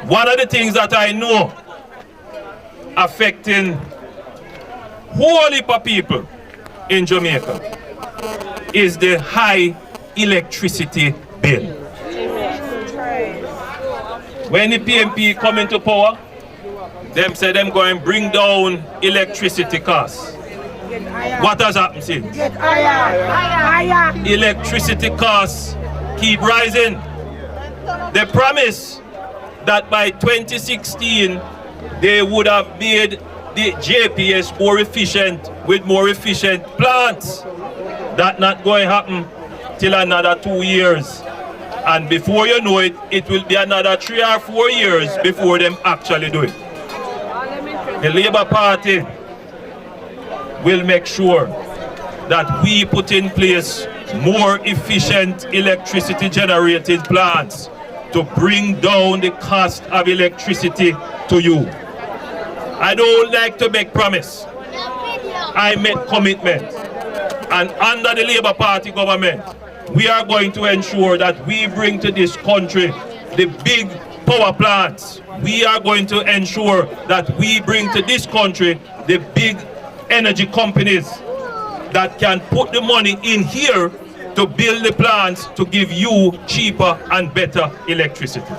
One of the things that I know affecting whole heap of people in Jamaica is the high electricity bill. When the PMP come into power, them say them going to bring down electricity costs. What has happened since? Electricity costs keep rising. They promise that by 2016 they would have made the JPS more efficient with more efficient plants. That's not going to happen till another 2 years. And before you know it, it will be another 3 or 4 years before them actually do it. The Labour Party will make sure that we put in place more efficient electricity generating plants to bring down the cost of electricity to you. I don't like to make promise. I make commitment. And under the Labour Party government, we are going to ensure that we bring to this country the big power plants. We are going to ensure that we bring to this country the big energy companies that can put the money in here to build the plants to give you cheaper and better electricity.